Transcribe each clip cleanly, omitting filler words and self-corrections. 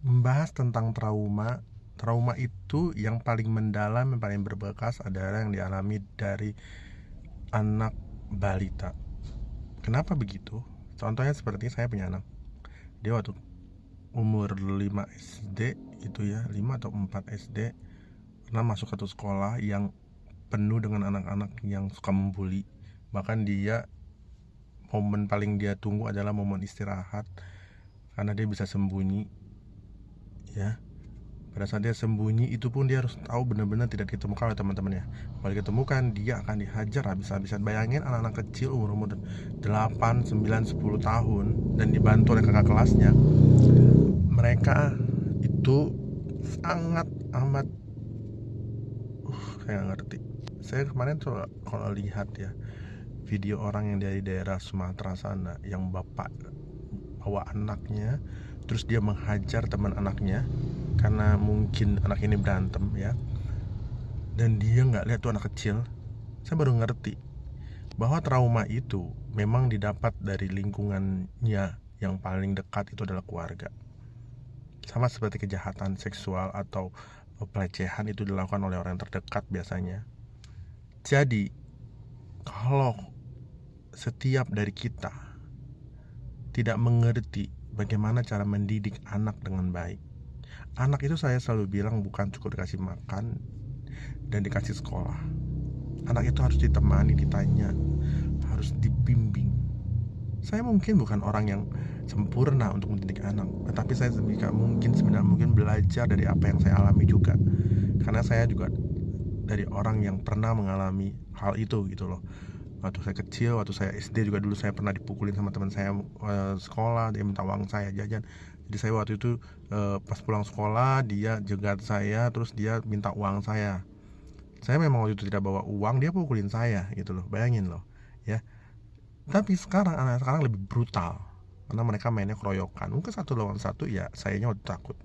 Membahas tentang trauma. Trauma itu yang paling mendalam, yang paling berbekas adalah yang dialami dari anak balita. Kenapa begitu? Contohnya seperti saya punya anak. Dia waktu umur 5 SD itu ya, 5 atau 4 SD pernah masuk satu sekolah yang penuh dengan anak-anak yang suka membuli. Bahkan dia, momen paling dia tunggu adalah momen istirahat karena dia bisa sembunyi ya. Pada saat dia sembunyi itu pun dia harus tahu benar-benar tidak ditemukan oleh teman-temannya. Kalau ditemukan dia akan dihajar habis-habisan. Bayangin anak-anak kecil umur 8, 9, 10 tahun dan dibantu oleh kakak kelasnya. Mereka itu sangat amat saya nggak ngerti. Saya kemarin tuh kalau lihat ya video orang yang dari daerah Sumatera sana yang bapak bawa anaknya terus dia menghajar teman anaknya karena mungkin anak ini berantem ya, dan dia nggak lihat tuh anak kecil. Saya baru ngerti bahwa trauma itu memang didapat dari lingkungannya, yang paling dekat itu adalah keluarga. Sama seperti kejahatan seksual atau pelecehan itu dilakukan oleh orang yang terdekat biasanya. Jadi kalau setiap dari kita tidak mengerti bagaimana cara mendidik anak dengan baik, anak itu saya selalu bilang bukan cukup dikasih makan dan dikasih sekolah. Anak itu harus ditemani, ditanya, harus dibimbing. Saya mungkin bukan orang yang sempurna untuk mendidik anak, tetapi saya sebisa mungkin sebenarnya mungkin belajar dari apa yang saya alami juga. Karena saya juga dari orang yang pernah mengalami hal itu gitu loh. Waktu saya kecil, waktu saya SD juga dulu saya pernah dipukulin sama teman saya sekolah, dia minta uang saya jajan. Jadi saya waktu itu pas pulang sekolah dia jegat saya, terus dia minta uang saya. Saya memang waktu itu tidak bawa uang, dia pukulin saya gitu loh, bayangin loh ya. Tapi sekarang anak sekarang lebih brutal karena mereka mainnya keroyokan. Mungkin satu lawan satu ya sayanya waktu takut.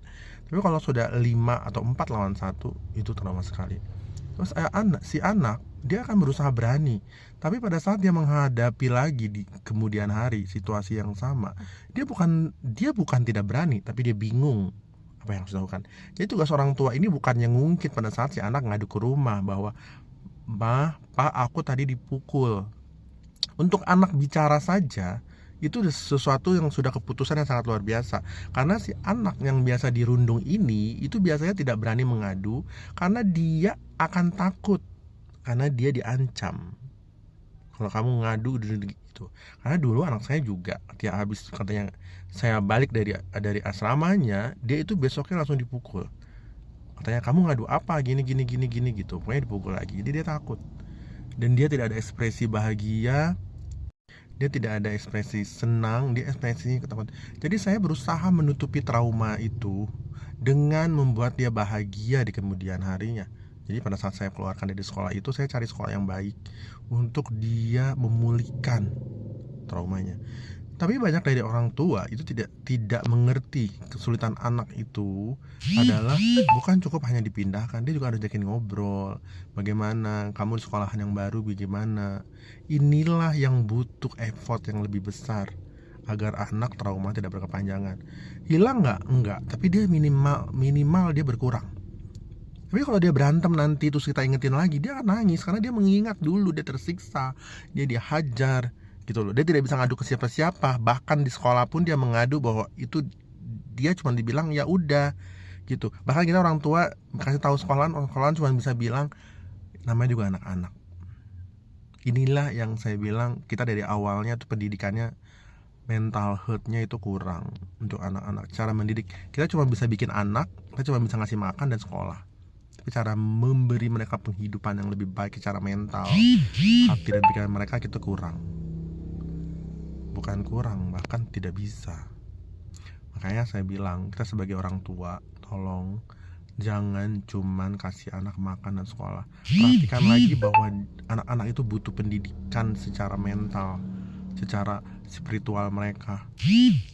Tapi kalau sudah 5 atau 4 lawan satu itu trauma sekali. Terus si anak dia akan berusaha berani, tapi pada saat dia menghadapi lagi di kemudian hari situasi yang sama, dia bukan tidak berani, tapi dia bingung apa yang harus dilakukan. Jadi tugas orang tua ini bukan yang ngungkit pada saat si anak ngadu ke rumah bahwa, "Ma, Pak, aku tadi dipukul." Untuk anak bicara saja itu sesuatu yang sudah keputusan yang sangat luar biasa. Karena si anak yang biasa dirundung ini itu biasanya tidak berani mengadu karena dia akan takut, karena dia diancam kalau kamu ngadu gitu. Karena dulu anak saya juga dia habis katanya saya balik dari asramanya, dia itu besoknya langsung dipukul. Katanya kamu ngadu apa gini gini gini gini gitu. Pokoknya dipukul lagi. Jadi dia takut. Dan dia tidak ada ekspresi bahagia, dia tidak ada ekspresi senang, dia ekspresinya ketakutan. Jadi saya berusaha menutupi trauma itu dengan membuat dia bahagia di kemudian harinya. Jadi pada saat saya keluarkan dari sekolah itu, saya cari sekolah yang baik untuk dia memulihkan traumanya. Tapi banyak dari orang tua itu tidak mengerti kesulitan anak itu adalah bukan cukup hanya dipindahkan, dia juga harus diajakin ngobrol. Bagaimana kamu di sekolahan yang baru, bagaimana? Inilah yang butuh effort yang lebih besar agar anak trauma tidak berkepanjangan. Hilang nggak? Enggak, tapi dia minimal dia berkurang. Tapi kalau dia berantem nanti terus kita ingetin lagi, dia akan nangis karena dia mengingat dulu dia tersiksa, dia dihajar gitu loh. Dia tidak bisa ngadu ke siapa-siapa, bahkan di sekolah pun dia mengadu bahwa itu dia cuma dibilang ya udah gitu. Bahkan kita orang tua kasih tahu sekolahan cuma bisa bilang namanya juga anak-anak. Inilah yang saya bilang, kita dari awalnya tuh pendidikannya, mental health-nya itu kurang untuk anak-anak. Cara mendidik kita cuma bisa bikin anak, kita cuma bisa ngasih makan dan sekolah. Tapi cara memberi mereka penghidupan yang lebih baik secara mental, hati dan pikiran mereka itu kurang. Bukan kurang, bahkan tidak bisa. Makanya saya bilang, kita sebagai orang tua, tolong jangan cuman kasih anak makan dan sekolah. Perhatikan lagi bahwa anak-anak itu butuh pendidikan secara mental, secara spiritual mereka.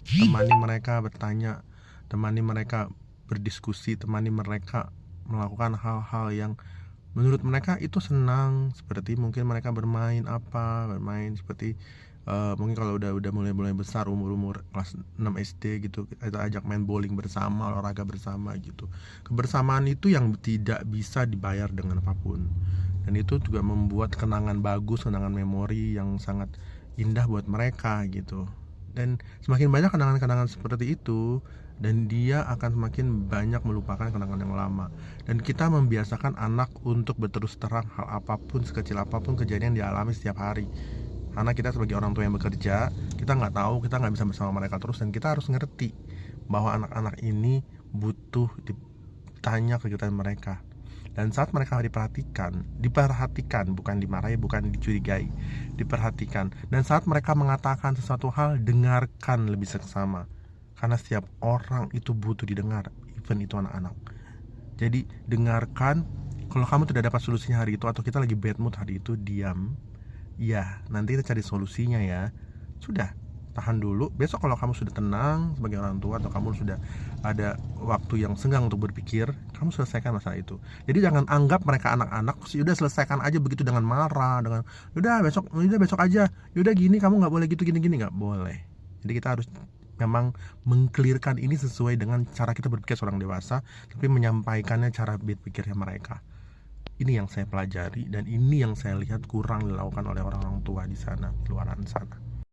Temani mereka bertanya, temani mereka berdiskusi, temani mereka melakukan hal-hal yang menurut mereka itu senang, seperti mungkin mereka bermain seperti Mungkin kalau udah mulai besar, umur kelas 6 SD gitu, kita ajak main bowling bersama, olahraga bersama gitu. Kebersamaan itu yang tidak bisa dibayar dengan apapun, dan itu juga membuat kenangan bagus, kenangan memori yang sangat indah buat mereka gitu. Dan semakin banyak kenangan-kenangan seperti itu, dan dia akan semakin banyak melupakan kenangan yang lama. Dan kita membiasakan anak untuk berterus terang hal apapun, sekecil apapun kejadian yang dialami setiap hari. Karena kita sebagai orang tua yang bekerja, kita nggak tahu, kita nggak bisa bersama mereka terus, dan kita harus ngerti bahwa anak-anak ini butuh ditanya kegiatan mereka. Dan saat mereka diperhatikan, bukan dimarahi, bukan dicurigai, diperhatikan. Dan saat mereka mengatakan sesuatu hal, dengarkan lebih seksama. Karena setiap orang itu butuh didengar, even itu anak-anak. Jadi dengarkan. Kalau kamu tidak dapat solusinya hari itu, atau kita lagi bad mood hari itu, diam. Ya, nanti kita cari solusinya ya. Sudah, tahan dulu. Besok kalau kamu sudah tenang sebagai orang tua, atau kamu sudah ada waktu yang senggang untuk berpikir, kamu selesaikan masalah itu. Jadi jangan anggap mereka anak-anak, sudah selesaikan aja begitu dengan marah, dengan udah besok aja, udah gini, kamu nggak boleh gitu, gini, nggak boleh. Jadi kita harus memang mengklirkan ini sesuai dengan cara kita berpikir seorang dewasa, tapi menyampaikannya cara berpikirnya mereka. Ini yang saya pelajari, dan ini yang saya lihat kurang dilakukan oleh orang-orang tua di sana, di luaran sana.